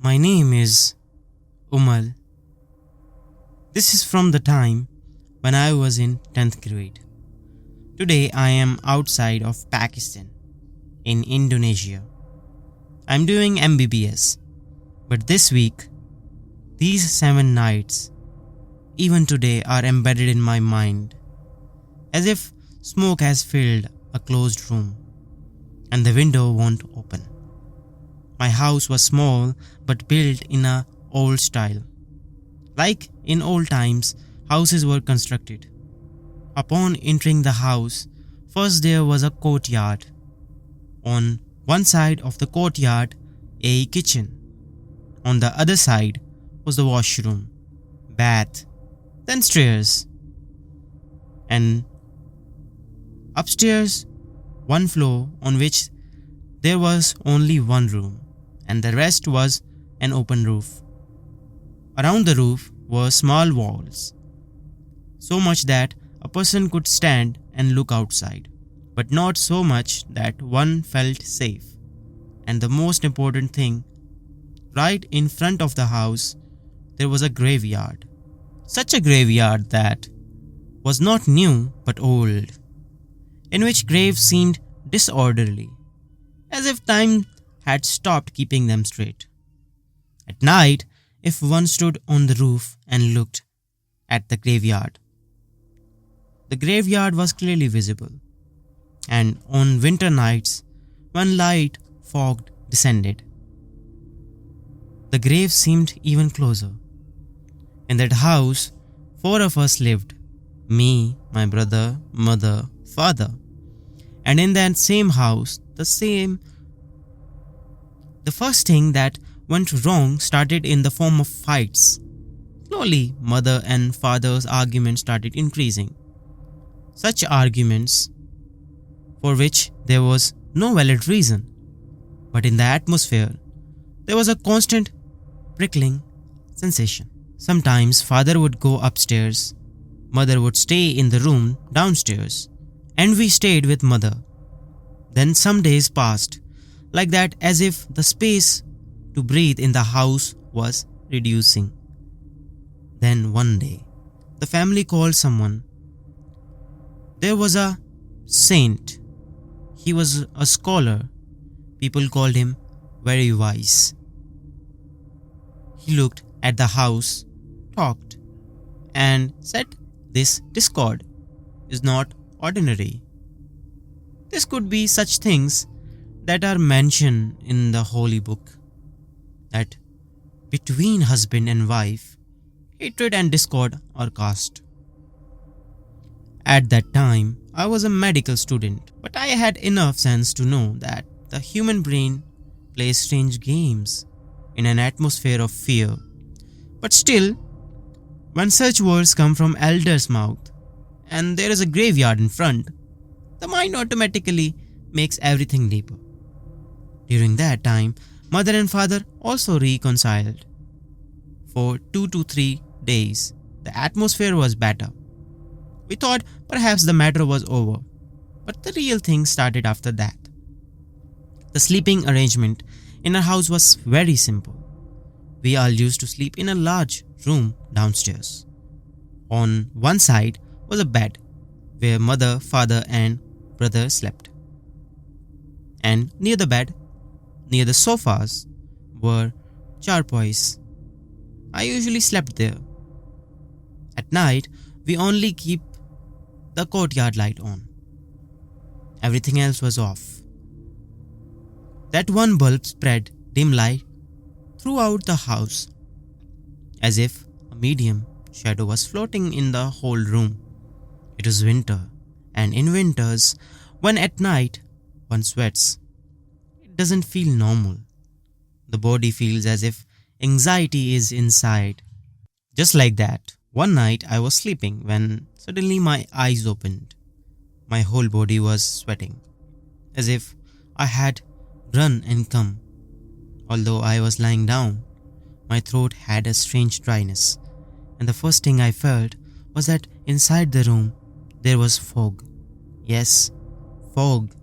My name is Umal. This is from the time when I was in 10th grade. Today I am outside of Pakistan, in Indonesia. I'm doing MBBS, but this week, these 7 nights, even today, are embedded in my mind, as if smoke has filled a closed room and the window won't open. My house was small but built in a old style. Like in old times, houses were constructed. Upon entering the house, first there was a courtyard. On one side of the courtyard, a kitchen. On the other side was the washroom, bath, then stairs. And upstairs, one floor on which there was only one room, and the rest was an open roof. Around the roof were small walls, so much that a person could stand and look outside, but not so much that one felt safe. And the most important thing, right in front of the house, there was a graveyard. Such a graveyard that was not new but old, in which graves seemed disorderly, as if time had stopped keeping them straight. At night, if one stood on the roof and looked at the graveyard was clearly visible, and on winter nights, when light fog descended, the grave seemed even closer. In that house, 4 of us lived: me, my brother, mother, father. And in that same house, the first thing that went wrong started in the form of fights. Slowly, mother and father's arguments started increasing. Such arguments for which there was no valid reason. But in the atmosphere, there was a constant prickling sensation. Sometimes father would go upstairs, mother would stay in the room downstairs, and we stayed with mother. Then some days passed like that, as if the space to breathe in the house was reducing. Then one day, the family called someone. There was a saint. He was a scholar. People called him very wise. He looked at the house, talked, and said, "This discord is not ordinary. This could be such things that are mentioned in the holy book, that between husband and wife, hatred and discord are cast." At that time, I was a medical student, but I had enough sense to know that the human brain plays strange games in an atmosphere of fear. But still, when such words come from elders' mouth, and there is a graveyard in front, the mind automatically makes everything deeper. During that time, mother and father also reconciled. For 2 to 3 days, the atmosphere was better. We thought perhaps the matter was over, but the real thing started after that. The sleeping arrangement in our house was very simple. We all used to sleep in a large room downstairs. On one side was a bed where mother, father, and brother slept. And near the bed, near the sofas, were charpoys. I usually slept there. At night, we only keep the courtyard light on. Everything else was off. That one bulb spread dim light throughout the house, as if a medium shadow was floating in the whole room. It was winter, and in winters, when at night one sweats, it doesn't feel normal. The body feels as if anxiety is inside. Just like that, one night I was sleeping when suddenly my eyes opened. My whole body was sweating, as if I had run and come. Although I was lying down, my throat had a strange dryness, and the first thing I felt was that inside the room there was fog. Yes, fog.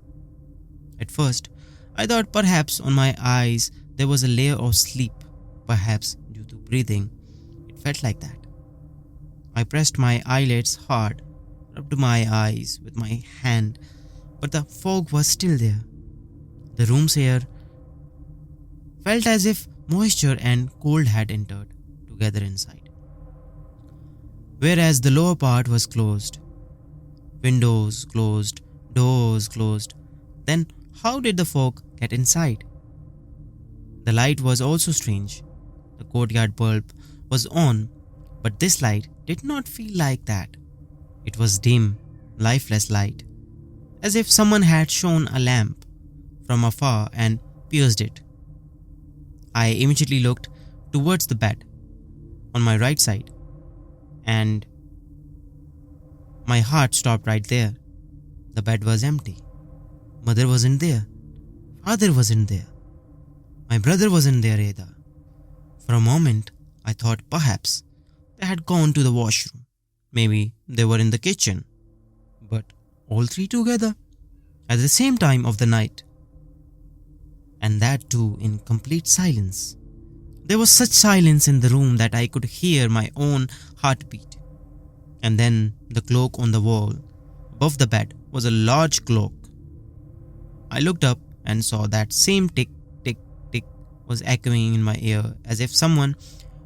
At first, I thought perhaps on my eyes there was a layer of sleep, Perhaps due to breathing, it felt like that. I pressed my eyelids hard, rubbed my eyes with my hand, but the fog was still there. The room's air felt as if moisture and cold had entered together inside. Whereas the lower part was closed. Windows closed, doors closed. Then how did the fog get inside? The light was also strange. The courtyard bulb was on, but this light did not feel like that. It was dim, lifeless light, as if someone had shone a lamp from afar and pierced it. I immediately looked towards the bed on my right side, and my heart stopped right there. The bed was empty. Mother wasn't there. Father wasn't there. My brother wasn't there either. For a moment, I thought perhaps they had gone to the washroom. Maybe they were in the kitchen. But all three together at the same time of the night. And that too in complete silence. There was such silence in the room that I could hear my own heartbeat. And then the clock on the wall above the bed was a large clock. I looked up and saw that same tick, tick, tick was echoing in my ear as if someone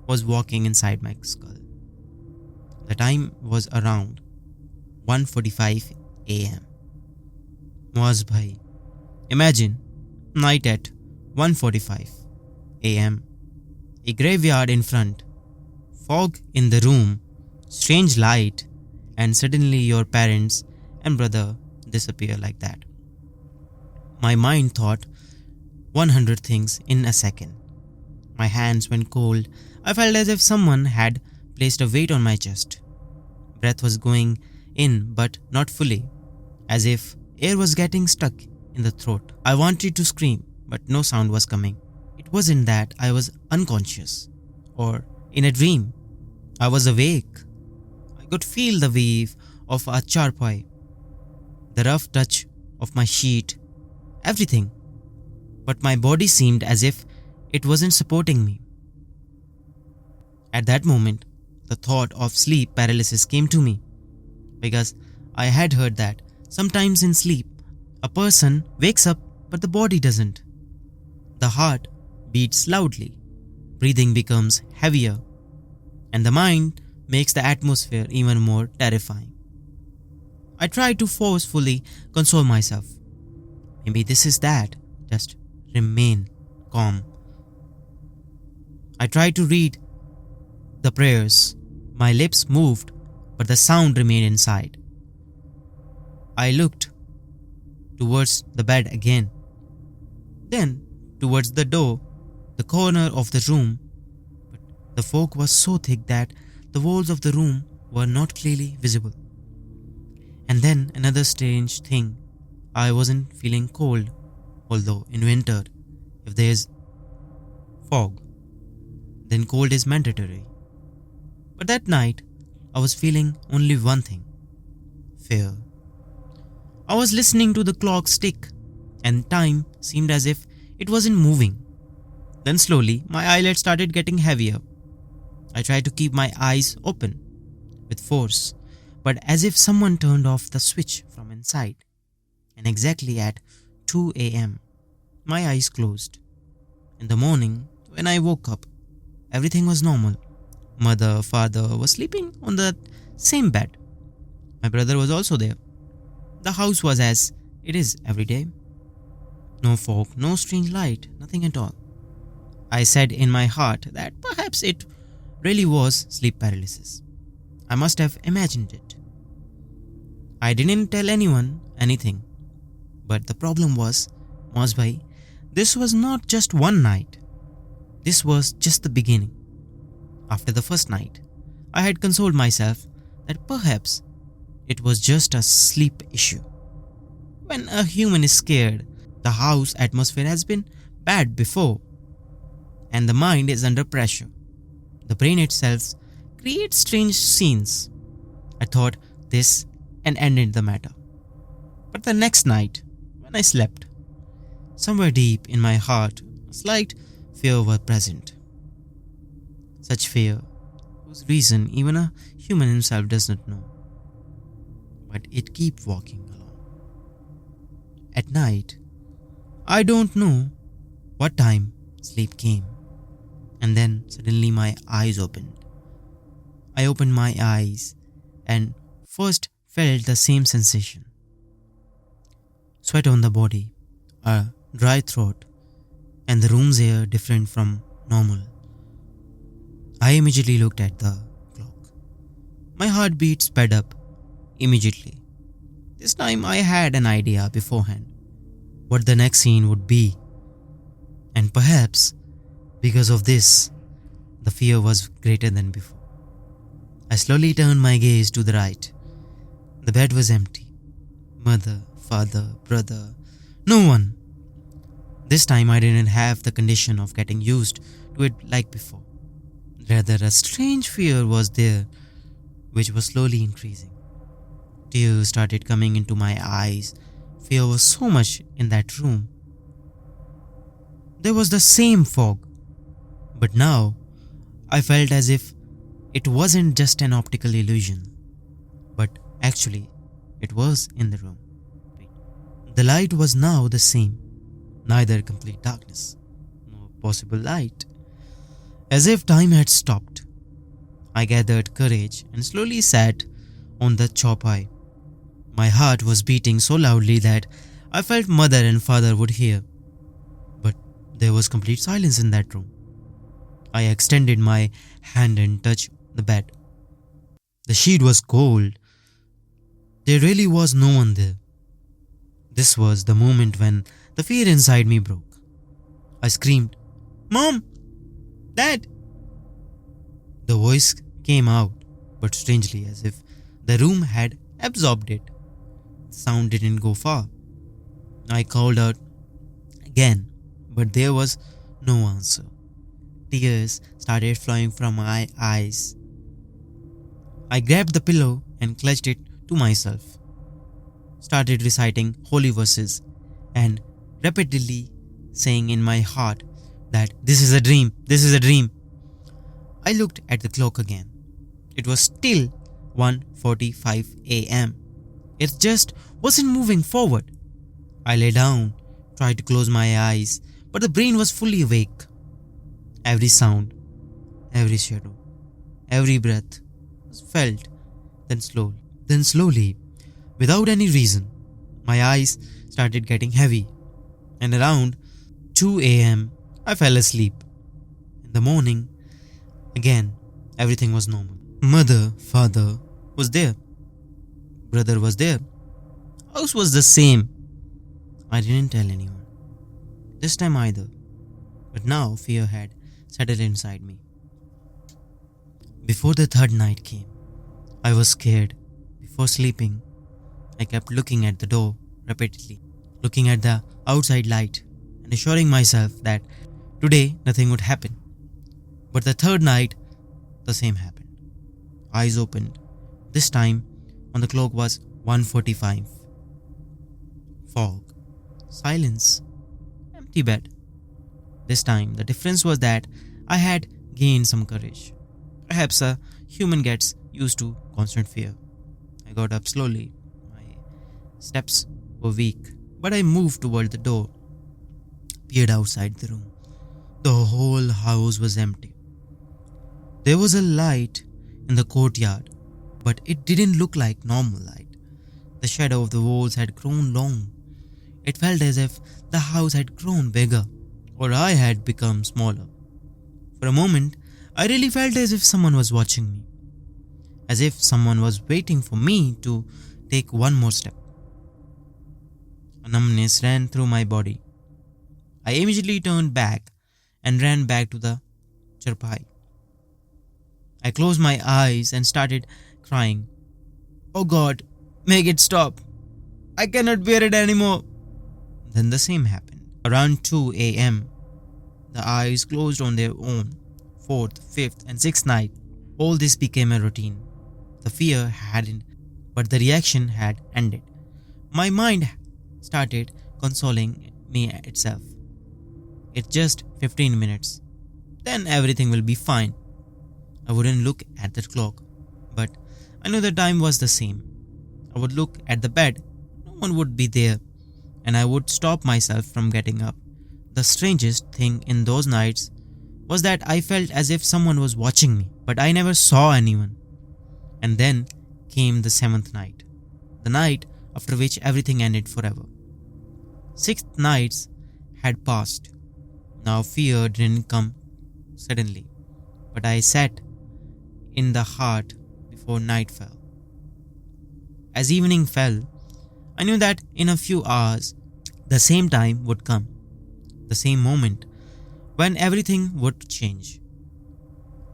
was walking inside my skull. The time was around 1:45 a.m. Moaz bhai, imagine night at 1:45 a.m. A graveyard in front, fog in the room, strange light, and suddenly your parents and brother disappear like that. My mind thought 100 things in a second. My hands went cold. I felt as if someone had placed a weight on my chest. Breath was going in but not fully, as if air was getting stuck in the throat. I wanted to scream, but no sound was coming. It wasn't that I was unconscious or in a dream. I was awake. I could feel the wave of a charpai, the rough touch of my sheet, everything. But my body seemed as if it wasn't supporting me. At that moment, the thought of sleep paralysis came to me, because I had heard that sometimes in sleep, a person wakes up but the body doesn't. The heart beats loudly, breathing becomes heavier, and the mind makes the atmosphere even more terrifying. I tried to forcefully console myself. Maybe this is that. Just remain calm. I tried to read the prayers. My lips moved, but the sound remained inside. I looked towards the bed again, then towards the door, the corner of the room, but the fog was so thick that the walls of the room were not clearly visible. And then another strange thing, I wasn't feeling cold, although in winter, if there's fog, then cold is mandatory. But that night, I was feeling only one thing: fear. I was listening to the clock tick, and time seemed as if it wasn't moving. Then slowly, my eyelids started getting heavier. I tried to keep my eyes open with force, but as if someone turned off the switch from inside. And exactly at 2 a.m., my eyes closed. In the morning, when I woke up, everything was normal. Mother, father was sleeping on the same bed. My brother was also there. The house was as it is every day. No fog, no strange light, nothing at all. I said in my heart that perhaps it really was sleep paralysis. I must have imagined it. I didn't tell anyone anything. But the problem was, Moaz bhai, this was not just one night. This was just the beginning. After the first night, I had consoled myself that perhaps it was just a sleep issue. When a human is scared, the house atmosphere has been bad before, and the mind is under pressure. The brain itself creates strange scenes. I thought this and ended the matter. But the next night, when I slept, somewhere deep in my heart, a slight fear was present. Such fear, whose reason even a human himself does not know. But it keeps walking along. At night, I don't know what time sleep came, and then suddenly my eyes opened. I opened my eyes and first felt the same sensation: sweat on the body, a dry throat, and the room's air different from normal. I immediately looked at the clock. My heartbeat sped up immediately. This time I had an idea beforehand what the next scene would be, and perhaps because of this, the fear was greater than before. I slowly turned my gaze to the right. The bed was empty. Mother, father, brother, no one. This time I didn't have the condition of getting used to it like before. Rather, a strange fear was there, which was slowly increasing. Tears started coming into my eyes. Fear was so much in that room. There was the same fog, but now I felt as if it wasn't just an optical illusion, but actually it was in the room. The light was now the same, neither complete darkness nor possible light. As if time had stopped, I gathered courage and slowly sat on the chaupai. My heart was beating so loudly that I felt mother and father would hear. But there was complete silence in that room. I extended my hand and touched the bed. The sheet was cold. There really was no one there. This was the moment when the fear inside me broke. I screamed, "Mom! Dad!" The voice came out, but strangely as if the room had absorbed it. The sound didn't go far. I called out again, but there was no answer. Tears started flowing from my eyes. I grabbed the pillow and clutched it to myself. Started reciting holy verses and repeatedly saying in my heart that this is a dream, this is a dream. I looked at the clock again. It was still 1:45 a.m. It just wasn't moving forward. I lay down, tried to close my eyes, but the brain was fully awake. Every sound, every shadow, every breath was felt. Then slowly, without any reason, my eyes started getting heavy, and around 2 a.m. I fell asleep. In the morning, again, everything was normal. Mother, father was there. Brother was there. House was the same. I didn't tell anyone. This time either. But now fear had settled inside me. Before the third night came, I was scared. Before sleeping, I kept looking at the door repeatedly, looking at the outside light and assuring myself that today nothing would happen. But the third night, the same happened. Eyes opened. This time, on the clock was 1:45. Fog. Silence. Empty bed. This time, the difference was that I had gained some courage. Perhaps a human gets used to constant fear. I got up slowly. My steps were weak, but I moved toward the door, peered outside the room. The whole house was empty. There was a light in the courtyard, but it didn't look like normal light. The shadow of the walls had grown long. It felt as if the house had grown bigger, or I had become smaller. For a moment, I really felt as if someone was watching me, as if someone was waiting for me to take one more step. A numbness ran through my body. I immediately turned back and ran back to the charpai. I closed my eyes and started crying. "Oh God, make it stop. I cannot bear it anymore." Then the same happened. Around 2 a.m., the eyes closed on their own. Fourth, fifth, and sixth night, all this became a routine. The fear hadn't, but the reaction had ended. My mind started consoling me itself. It's just 15 minutes. Then everything will be fine. I wouldn't look at the clock, but I knew the time was the same. I would look at the bed, no one would be there, and I would stop myself from getting up. The strangest thing in those nights was that I felt as if someone was watching me, but I never saw anyone. And then came the seventh night, the night after which everything ended forever. 6 nights had passed. Now fear didn't come suddenly, but I sat in the heart before night fell. As evening fell, I knew that in a few hours the same time would come, the same moment when everything would change.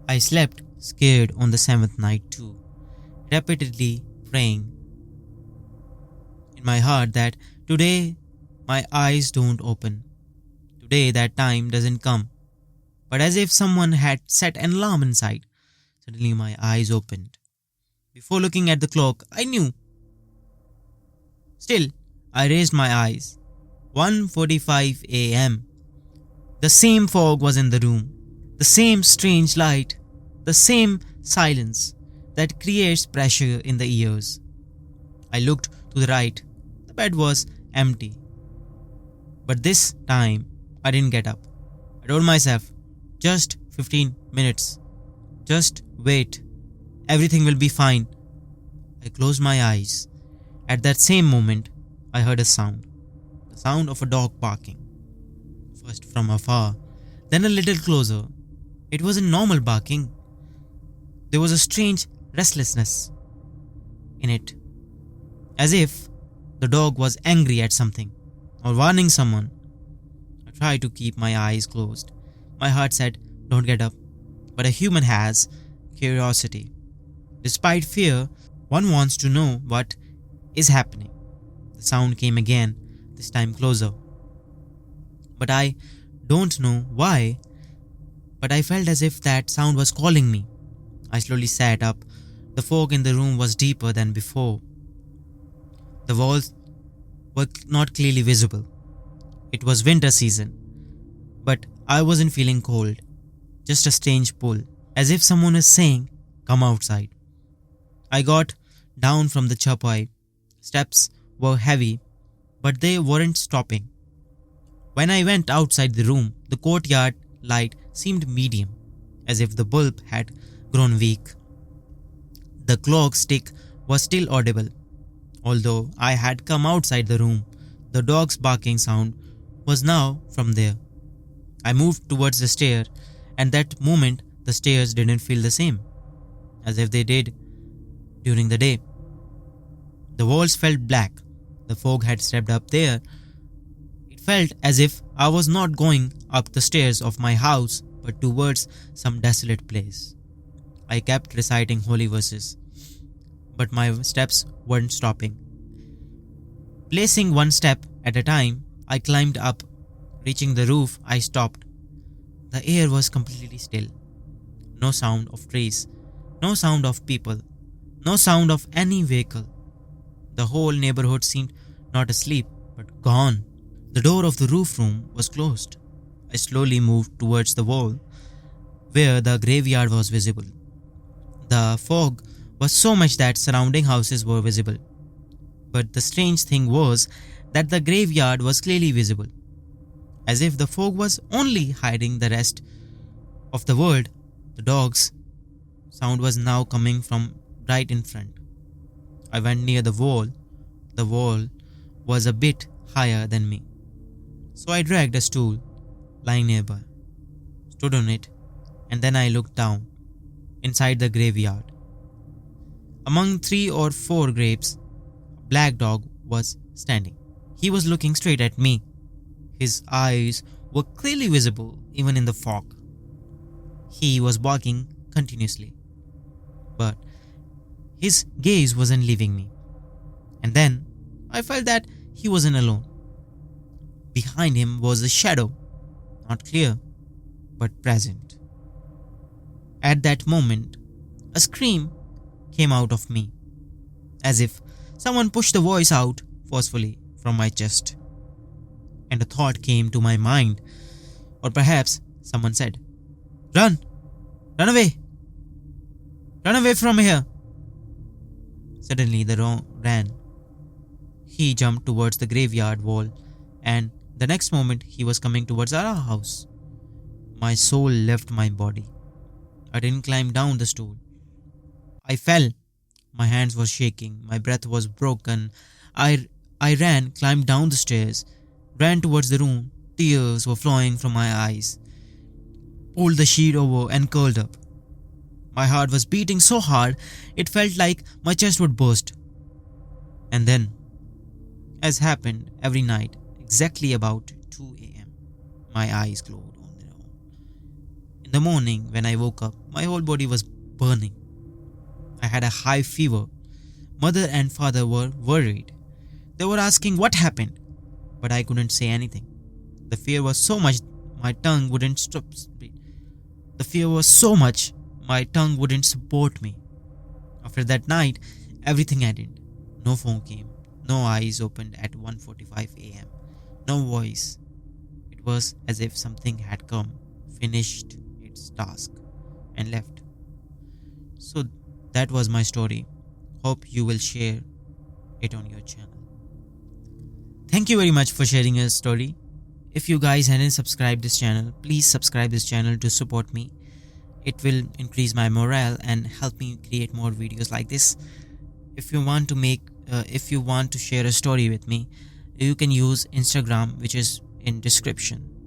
I slept scared on the seventh night too, repeatedly praying in my heart that today my eyes don't open, today that time doesn't come. But as if someone had set an alarm inside, suddenly my eyes opened. Before looking at the clock, I knew. Still, I raised my eyes. 1:45 a.m. The same fog was in the room, the same strange light, the same silence that creates pressure in the ears. I looked to the right. The bed was empty. But this time, I didn't get up. I told myself, just 15 minutes. Just wait. Everything will be fine. I closed my eyes. At that same moment, I heard a sound. The sound of a dog barking. First from afar, then a little closer. It wasn't normal barking. There was a strange restlessness in it, as if the dog was angry at something or warning someone. I tried to keep my eyes closed. My heart said, don't get up. But a human has curiosity. Despite fear, one wants to know what is happening. The sound came again, this time closer. But I don't know why, but I felt as if that sound was calling me. I slowly sat up. The fog in the room was deeper than before. The walls were not clearly visible. It was winter season, but I wasn't feeling cold, just a strange pull, as if someone was saying, come outside. I got down from the chapai. Steps were heavy, but they weren't stopping. When I went outside the room, the courtyard light seemed medium, as if the bulb had grown weak. The clock tick was still audible. Although I had come outside the room, the dog's barking sound was now from there. I moved towards the stair, and that moment the stairs didn't feel the same, as if they did during the day. The walls felt black. The fog had stepped up there. It felt as if I was not going up the stairs of my house, but towards some desolate place. I kept reciting holy verses, but my steps weren't stopping. Placing one step at a time, I climbed up. Reaching the roof, I stopped. The air was completely still. No sound of trees, no sound of people, no sound of any vehicle. The whole neighborhood seemed not asleep, but gone. The door of the roof room was closed. I slowly moved towards the wall, where the graveyard was visible. The fog was so much that surrounding houses were visible. But the strange thing was that the graveyard was clearly visible, as if the fog was only hiding the rest of the world. The dog's sound was now coming from right in front. I went near the wall. The wall was a bit higher than me, so I dragged a stool lying nearby, stood on it, and then I looked down inside the graveyard. Among 3 or 4 graves, a black dog was standing. He was looking straight at me. His eyes were clearly visible even in the fog. He was barking continuously, but his gaze wasn't leaving me. And then I felt that he wasn't alone. Behind him was a shadow, not clear, but present. At that moment, a scream came out of me, as if someone pushed the voice out forcefully from my chest. And a thought came to my mind, or perhaps someone said, "Run! Run away!" Run away from here! Suddenly, the dog ran. He jumped towards the graveyard wall, and the next moment, he was coming towards our house. My soul left my body. I didn't climb down the stool. I fell. My hands were shaking, my breath was broken. I ran, climbed down the stairs, ran towards the room. Tears were flowing from my eyes. Pulled the sheet over and curled up. My heart was beating so hard it felt like my chest would burst. And then, as happened every night, exactly about 2 a.m., my eyes glowed on their own. In the morning, when I woke up, my whole body was burning. I had a high fever. Mother and father were worried. They were asking what happened, but I couldn't say anything. The fear was so much my tongue wouldn't stop. The fear was so much my tongue wouldn't support me. After that night, everything ended. No phone came. No eyes opened at 1:45 a.m. No voice. It was as if something had come, finished its task, and left. So that was my story. Hope you will share it on your channel. Thank you very much for sharing your story. If you guys hadn't subscribed this channel, please subscribe this channel to support me. It will increase my morale and help me create more videos like this. If you want to share a story with me, you can use Instagram, which is in description.